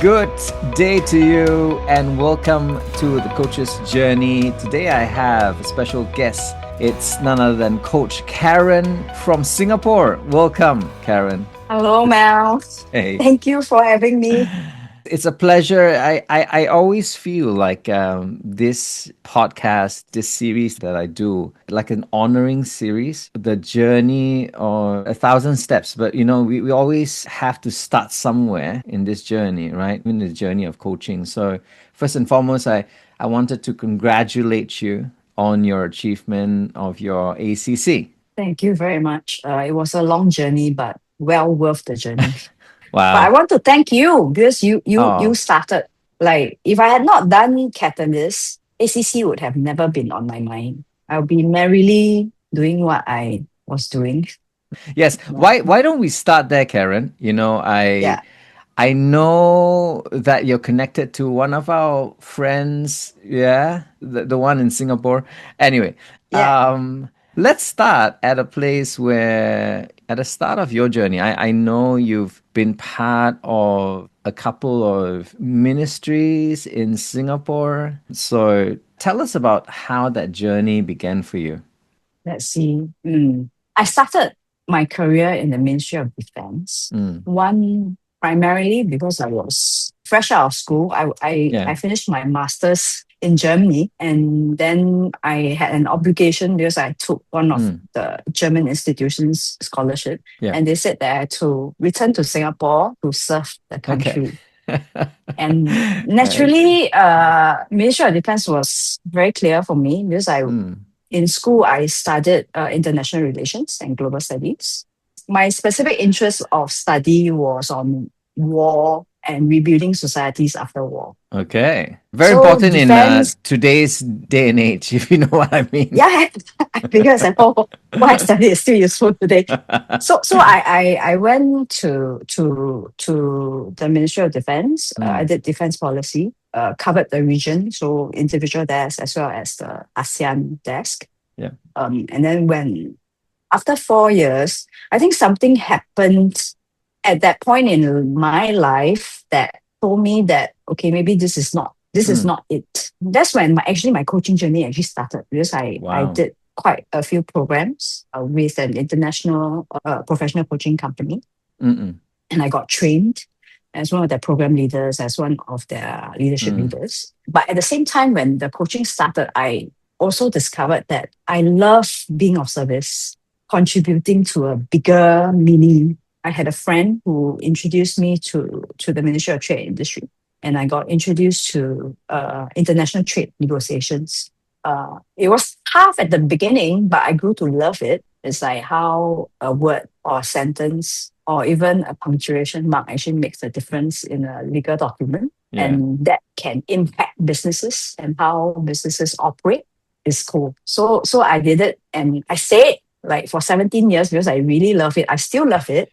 Good day to you and welcome to the Coach's Journey. Today I have a special guest. It's none other than Coach Karen from Singapore. Welcome, Karen. Hello, Mel. Hey. Thank you for having me. It's a pleasure. I always feel like this podcast, this series that I do, like an honoring series, the journey or 1,000 steps. But, we always have to start somewhere in this journey, right? In the journey of coaching. So first and foremost, I wanted to congratulate you on your achievement of your ACC. Thank you very much. It was a long journey, but well worth the journey. But I Wow. want to thank you because you Oh, started. Like, if I had not done Catalyst, ACC would have never been on my mind. I'll be merrily doing what I was doing. yes. Yeah. Why don't we start there, Karen? Yeah. I know that you're connected to one of our friends, yeah, the one in Singapore. Anyway, Yeah. let's start at a place where, at the start of your journey, I know you've been part of a couple of ministries in Singapore. So tell us about how that journey began for you. Let's see. I started my career in the Ministry of Defense. Mm, One, primarily because I was fresh out of school. I yeah. finished my master's in Germany, and then I had an obligation because I took one of Mm, the German institutions scholarship, yeah. and they said that I had to return to Singapore to serve the Okay. country. And Okay. naturally, Ministry of Defense was very clear for me because Mm, in school, I studied international relations and global studies. My specific interest of study was on war and rebuilding societies after war. okay. Very So important in defense, today's day and age, if you know what I mean. yeah, because I know what I studied is still useful today. So I went to the Ministry of Defense. I Mm, did defense policy, covered the region, so individual desk as well as the ASEAN desk. yeah. And then after 4 years, I think something happened at that point in my life that told me that okay, maybe this is Mm, not it. That's when my coaching journey actually started because I wow. did quite a few programs with an international professional coaching company, Mm-mm. and I got trained as one of their program leaders, as one of their leadership Mm, leaders. But at the same time, when the coaching started, I also discovered that I love being of service, contributing to a bigger meaning. I had a friend who introduced me to the Ministry of Trade and Industry, and I got introduced to international trade negotiations. It was tough at the beginning, but I grew to love it. It's like how a word or a sentence or even a punctuation mark actually makes a difference in a legal document. yeah. And that can impact businesses and how businesses operate is cool. So I did it, and I stayed like for 17 years because I really love it. I still love it.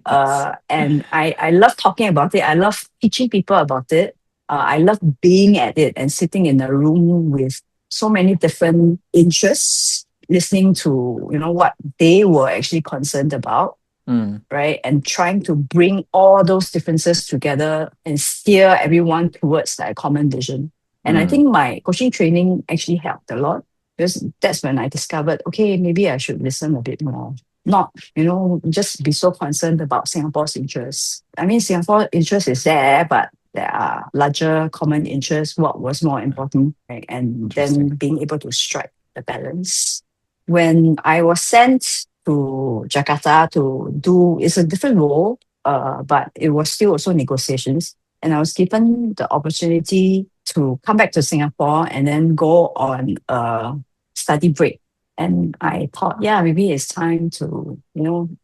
And I love talking about it. I love teaching people about it. I love being at it and sitting in a room with so many different interests, listening to what they were actually concerned about, Mm, right? And trying to bring all those differences together and steer everyone towards that common vision. And I mm, think my coaching training actually helped a lot because that's when I discovered, okay, maybe I should listen a bit more. Not, just be so concerned about Singapore's interests. I mean, Singapore interest is there, but there are larger common interests. What was more important, right? And then interesting. being able to strike the balance. When I was sent to Jakarta to do, it's a different role, but it was still also negotiations. And I was given the opportunity to come back to Singapore and then go on a study break. And I thought, yeah, maybe it's time to,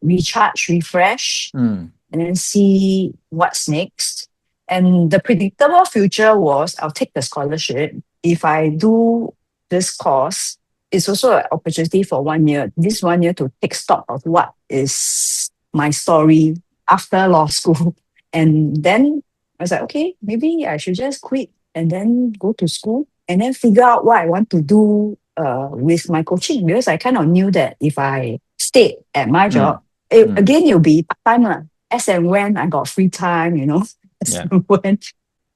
recharge, refresh, Mm, and then see what's next. And the predictable future was I'll take the scholarship. If I do this course, it's also an opportunity for 1 year, this 1 year to take stock of what is my story after law school. And then I was like, okay, maybe I should just quit and then go to school and then figure out what I want to do with my coaching because I kind of knew that if I stayed at my mm, job, mm, again, it'll be part time. As and when I got free time, Yeah. when,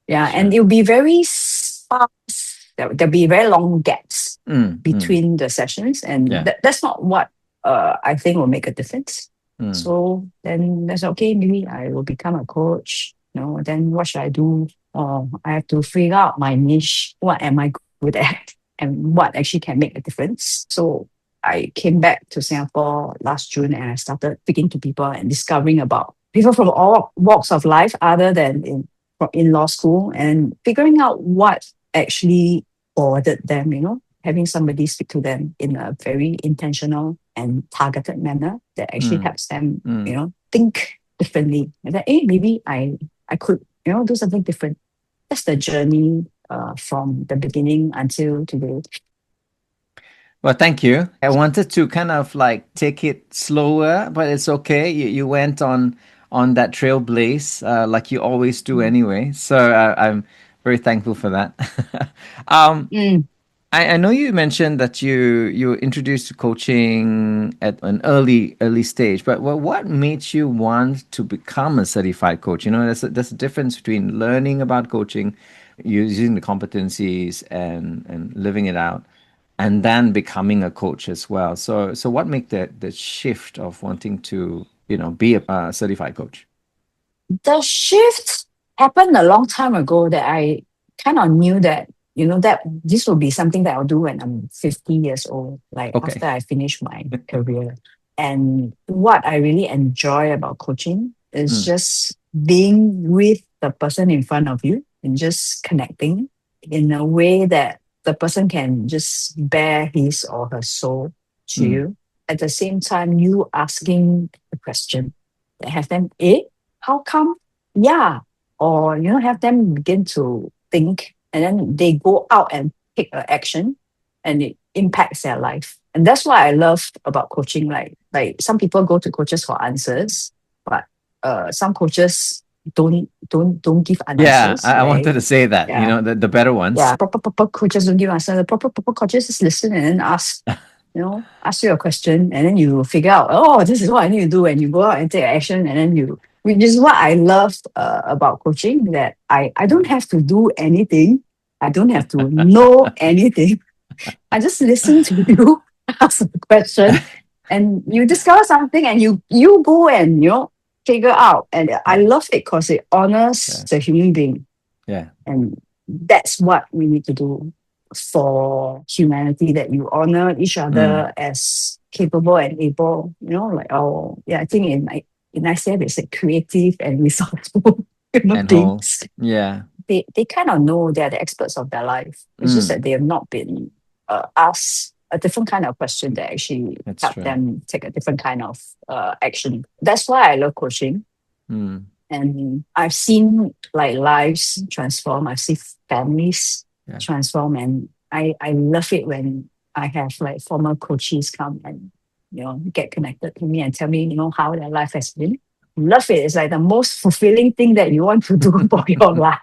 yeah, and Sure. it'll be very sparse. There'll be very long gaps Mm, mm, between the sessions, and yeah. that's not what I think will make a difference. Mm, So then that's okay. Maybe I will become a coach. Then what should I do? I have to figure out my niche. What am I good at, and what actually can make a difference? So I came back to Singapore last June, and I started speaking to people and discovering about people from all walks of life, other than in law school, and figuring out what actually bothered them. Having somebody speak to them in a very intentional and targeted manner that actually mm, helps them, mm. think differently. And that, maybe I could, do something different. That's the journey from the beginning until today. Well, thank you. I wanted to kind of like take it slower, but it's okay. You went on that trailblaze, like you always do Mm. anyway. So I'm very thankful for that. um, Mm. I know you mentioned that you were introduced to coaching at an early stage, but what made you want to become a certified coach? There's a difference between learning about coaching, using the competencies and living it out, and then becoming a coach as well. So what made the shift of wanting to be a certified coach? The shift happened a long time ago that I kind of knew that, that this will be something that I'll do when I'm 50 years old, like Okay. after I finish my career. And what I really enjoy about coaching is Mm, just being with the person in front of you and just connecting in a way that the person can just bear his or her soul to mm, you. At the same time, you asking a question that have them, how come? Yeah. Or, have them begin to think, and then they go out and take action, and it impacts their life. And that's what I love about coaching. Like some people go to coaches for answers, but some coaches don't give yeah, answers, I right? wanted to say that. Yeah. The better ones. Yeah. Proper coaches don't give answers. The proper coaches just listen and then ask you a question, and then you figure out, oh, this is what I need to do, and you go out and take action, and then which is what I love about coaching, that I don't have to do anything. I don't have to know anything. I just listen to you, ask a question, and you discover something, and you go and figure out. And I Yeah, love it because it honors yeah, the human being, yeah. and that's what we need to do for humanity, that you honor each Mm, other as capable and able, I think in ICF it's like creative and resourceful human and whole. beings. Yeah. They kind of know they're the experts of their life. It's just that Mm, they have not been asked a different kind of question that actually that's help true. them take a different kind of action. That's why I love coaching. Mm, And I've seen like lives transform. I've seen families yeah. transform, and I love it when I have like former coaches come and get connected to me and tell me how their life has been. Love it. It's like the most fulfilling thing that you want to do for your life.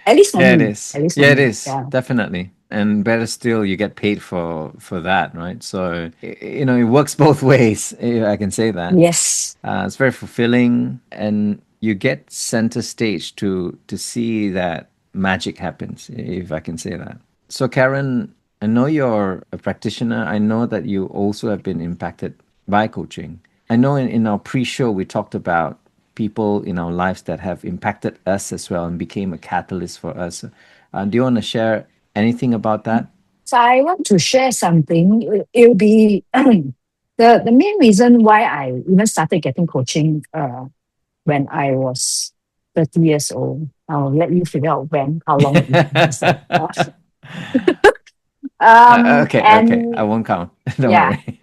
At least for Yeah, it me. is. At least for Yeah, it me. is. Yeah. Definitely. And better still, you get paid for that, right? So, it works both ways, if I can say that. Yes. It's very fulfilling, and you get center stage to see that magic happens, if I can say that. So, Karen, I know you're a practitioner. I know that you also have been impacted by coaching. I know in our pre-show we talked about people in our lives that have impacted us as well and became a catalyst for us. Do you want to share anything about that? So I want to share something. It'll be the main reason why I even started getting coaching when I was 30 years old. I'll let you figure out how long it is. Okay, okay. I And won't count. Don't yeah, worry.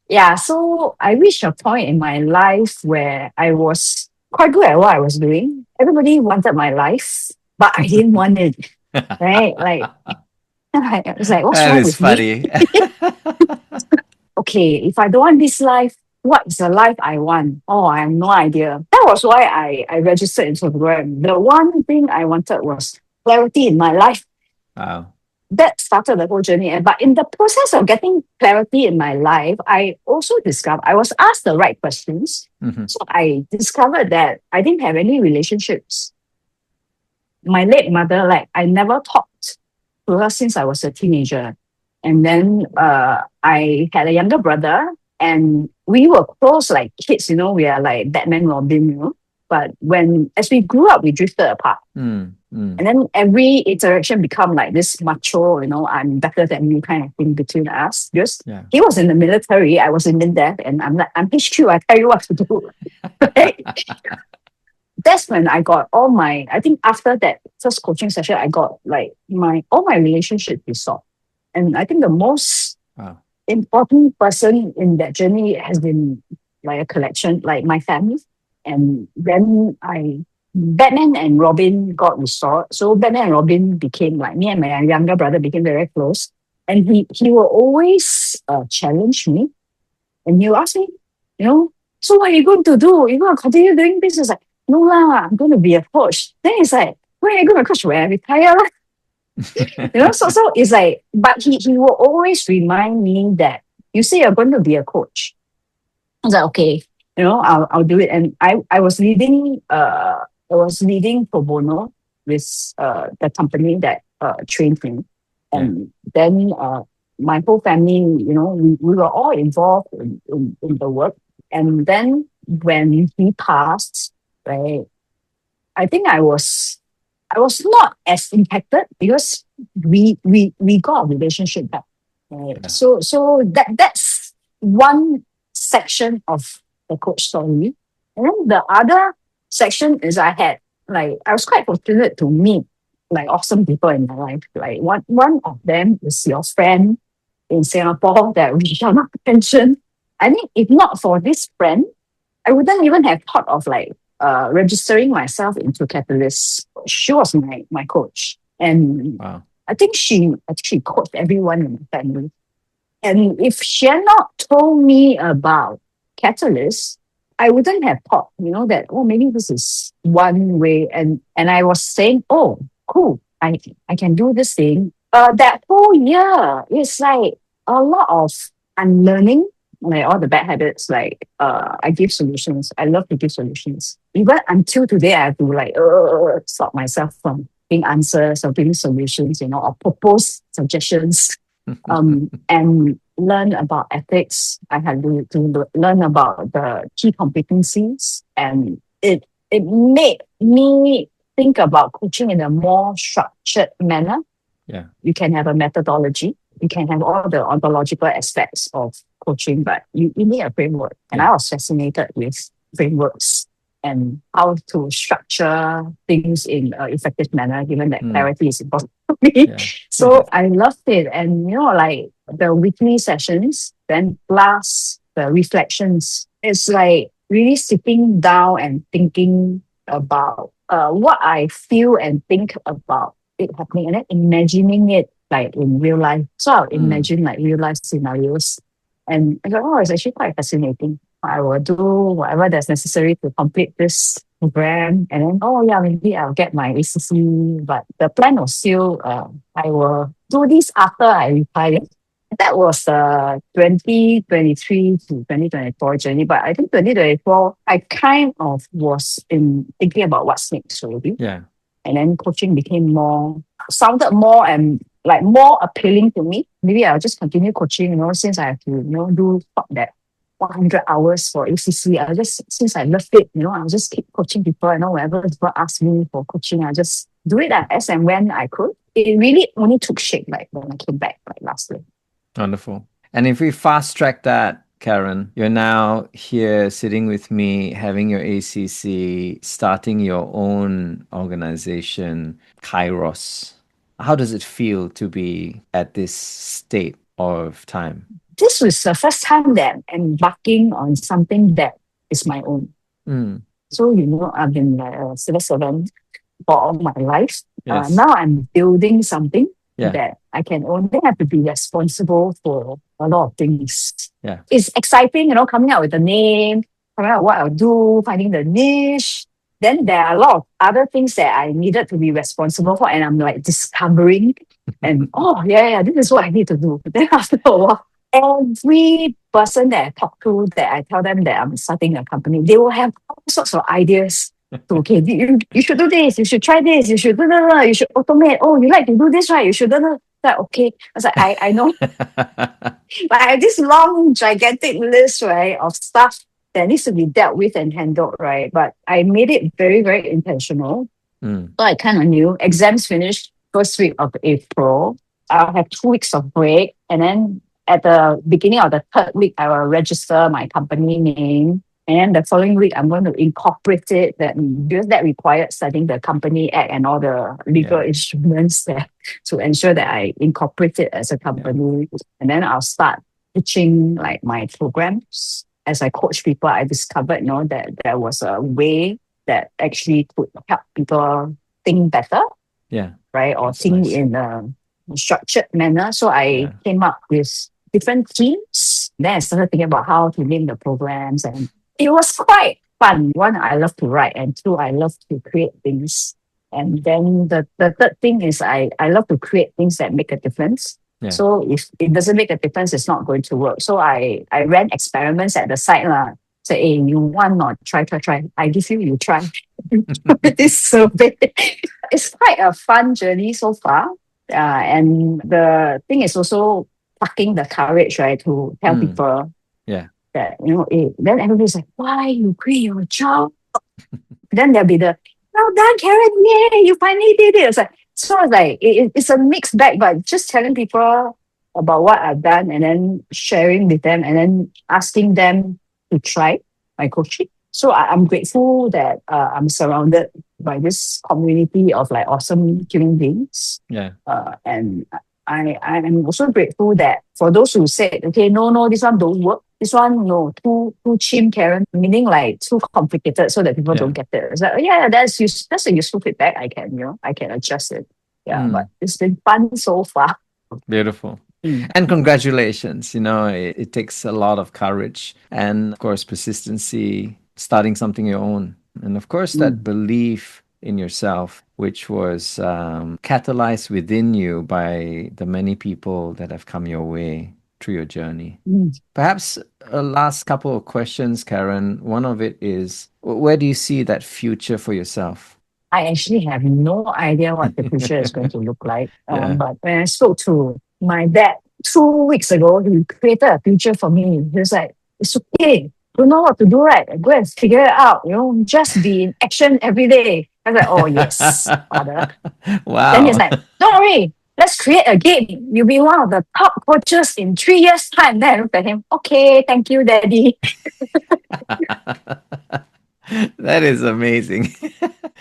yeah. So I reached a point in my life where I was quite good at what I was doing. Everybody wanted my life, but I didn't want it. Right? Like, I was like, what's That wrong is with me? funny. Okay, if I don't want this life, what is the life I want? Oh, I have no idea. That was why I registered into the program. The one thing I wanted was clarity in my life. Wow. That started the whole journey. But in the process of getting clarity in my life, I also discovered I was asked the right questions. Hmm. So I discovered that I didn't have any relationships my late mother, like I never talked to her since I was a teenager. And then I had a younger brother, and we were close like kids, we are like Batman, Robin. But as we grew up, we drifted apart. Mm, mm. And then every interaction become like this macho, I'm better than you kind of thing between us. Because Yeah. he was in the military, I was in MINDEF, and I'm like, I'm HQ, I tell you what to do. Right? That's when I got I think after that first coaching session, I got like all my relationships restored. And I think the most Wow. important person in that journey has been like a collection, like my family. And then Batman and Robin got restored. So Batman and Robin became like me and my younger brother became very close. And he will always challenge me. And he'll ask me, so what are you going to do? You're going to continue doing this? It's like, no lah, I'm going to be a coach. Then it's like, where are you going to coach? Where I retire? So it's like, but he will always remind me that you say you're going to be a coach. I was like, okay, I'll do it. And I was leading pro bono with the company that trained me. And then my whole family, we were all involved in the work. And then when he passed, right, I think I was not as impacted because we got a relationship back. Right. Yeah. So that's one section of the coach story. And then the other section is I was quite fortunate to meet like awesome people in my life. Like one of them is your friend in Singapore that we shall not mention. I think if not for this friend, I wouldn't even have thought of like registering myself into Catalyst. She was my coach. And Wow. I think she actually coached everyone in my family. And if she had not told me about Catalyst, I wouldn't have thought, that, maybe this is one way. And I was saying, oh, cool, I can do this thing. That whole year, it's like a lot of unlearning, like all the bad habits. Like I give solutions. I love to give solutions. Even until today, I have to like stop myself from giving answers or giving solutions, or propose suggestions. And learn about ethics. I had to learn about the key competencies, and it made me think about coaching in a more structured manner. Yeah. You can have a methodology. You can have all the ontological aspects of coaching, but you need a framework. And I was fascinated with frameworks and how to structure things in an effective manner, given that clarity is important to me. Yeah. So I loved it. And, like the weekly sessions, then plus the reflections, it's like really sitting down and thinking about what I feel and think about it happening, and then imagining it like in real life. So I'll imagine like real life scenarios. And I go, it's actually quite fascinating. I will do whatever that's necessary to complete this program. And then, maybe I'll get my ACC. But the plan was still, I will do this after I retire. That was the 2023 to 2024 journey. But I think 2024, I kind of was thinking about what's next already. Yeah. And then coaching sounded more and like more appealing to me. Maybe I'll just continue coaching, since I have to, do that 100 hours for ACC. Since I loved it, I'll just keep coaching people. Whenever people ask me for coaching, I just do it as and when I could. It really only took shape like when I came back like last year. Wonderful. And if we fast track that, Karen, you're now here sitting with me, having your ACC, starting your own organization, Kairos. How does it feel to be at this state of time? This was the first time that I'm embarking on something that is my own. So, I've been a civil servant for all my life. Yes. Now I'm building something that I can only have to be responsible for a lot of things. Yeah. It's exciting, coming out with the name, coming out what I'll do, finding the niche. Then there are a lot of other things that I needed to be responsible for, and I'm like discovering and this is what I need to do. But then after a while, every person that I talk to, that I tell them that I'm starting a company, they will have all sorts of ideas. So, okay, you should do this, you should try this, you should do that, you should automate. Oh, you like to do this, right? You should do that. Like, okay. I was like, I know. Like, I have this long, gigantic list, right, of stuff that needs to be dealt with and handled, right? But I made it very, very intentional. Mm, So I kind of knew exams finished first week of April. I'll have 2 weeks of break. And then at the beginning of the third week, I will register my company name. And then the following week, I'm going to incorporate it that because that required studying the Company Act and all the legal yeah, instruments there to ensure that I incorporate it as a yeah, company. And then I'll start pitching like my programs. As I coach people, I discovered, that there was a way that actually could help people think better, yeah. right? Or That's think nice. in a structured manner. So I Yeah. came up with different themes. Then I started thinking about how to name the programs. And it was quite fun. One, I love to write. And two, I love to create things. And then the third thing is I love to create things that make a difference. Yeah. So if it doesn't make a difference, it's not going to work. So I ran experiments at the site lah. Say, hey, you want not try. I give you, you try. This survey. It's quite a fun journey so far. And the thing is also plucking the courage, right, to tell Mm, people yeah. that, then everybody's like, why you quit your job? Then there'll be the, well done, Karen, yay, you finally did it. It's like, it's a mixed bag, but just telling people about what I've done and then sharing with them and then asking them to try my coaching. So I'm grateful that I'm surrounded by this community of like awesome human beings. Yeah. And I'm also grateful that for those who said, okay, no, this one don't work. This one, no, too chim, Karen, meaning like too complicated so that people don't Yeah. get it. It's like, oh, yeah, that's a useful feedback. I can adjust it. Yeah, but Mm, it's been fun so far. beautiful. Mm, And congratulations. It takes a lot of courage and, of course, persistency, starting something your own. And, of course, that mm, belief in yourself, which was catalyzed within you by the many people that have come your way through your journey. mm. Perhaps a last couple of questions, Karen. One of it is, where do you see that future for yourself? I actually have no idea what the future is going to look like. Yeah. But when I spoke to my dad 2 weeks ago, he created a future for me. He was like, it's okay. Don't know what to do, right? Go and figure it out. Just be in action every day. I was like, oh, yes, father. Then he's Wow. like, don't worry. Let's create a game. You'll be one of the top coaches in 3 years' time. Then I looked at him. Okay, thank you, daddy. That is amazing.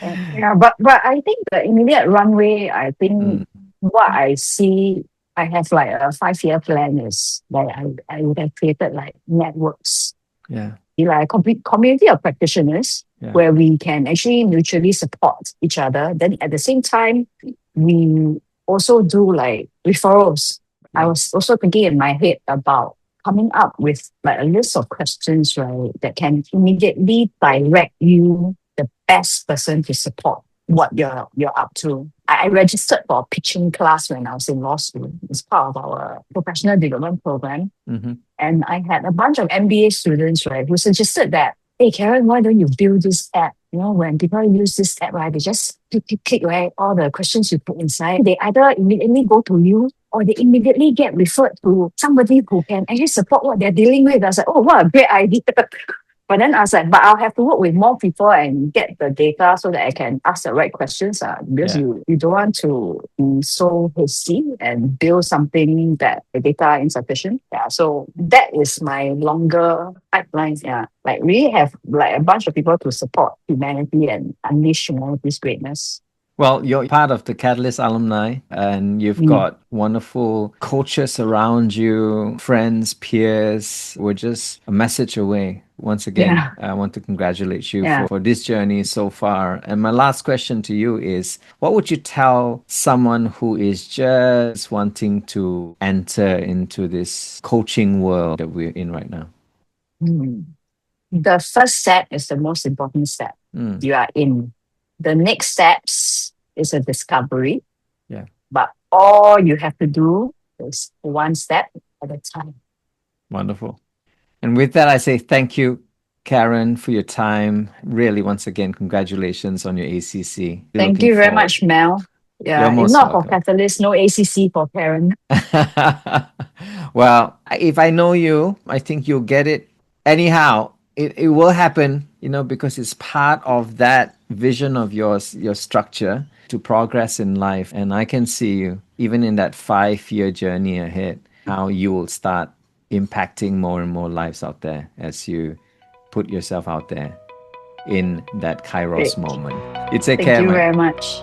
Yeah, but I think the immediate runway, I think Mm, what I see, I have like a 5 year plan is that I would have created like networks, yeah. like a community of practitioners Yeah. where we can actually mutually support each other. Then at the same time, we also do like referrals. I Yeah. was also thinking in my head about coming up with like a list of questions, right, that can immediately direct you the best person to support what you're up to. I registered for a pitching class when I was in law school. It's part of our professional development program. Hmm. And I had a bunch of MBA students, right, who suggested that, hey, Karen, why don't you build this app? When people use this app, right, they just click, right, all the questions you put inside, they either immediately go to you or they immediately get referred to somebody who can actually support what they're dealing with. I was like, oh, what a great idea. But then I was like, but I'll have to work with more people and get the data so that I can ask the right questions. Because Yeah. you don't want to be so hasty and build something that the data are insufficient. Yeah. So that is my longer pipeline. Yeah. Like really have like a bunch of people to support humanity and unleash humanity's greatness. Well, you're part of the Catalyst alumni, and you've Mm. got wonderful coaches around you, friends, peers. We're just a message away. Once again, Yeah. I want to congratulate you Yeah. for this journey so far. And my last question to you is, what would you tell someone who is just wanting to enter into this coaching world that we're in right now? Mm. The first step is the most important step. Mm, You are in. The next steps is a discovery, yeah, but all you have to do is one step at a time. wonderful. And with that, I say thank you. Karen, for your time. Really, once again, congratulations on your ACC. We're Thank looking you very forward. much, Mel. You're Yeah, if most not for welcome. Catalyst, no ACC for Karen. Well, if I know you, I think you'll get it. Anyhow, it will happen, because it's part of that vision of yours, your structure to progress in life. And I can see you, even in that 5 year journey ahead, how you will start impacting more and more lives out there as you put yourself out there in that Kairos Great. moment. You take Thank care, you man. very much.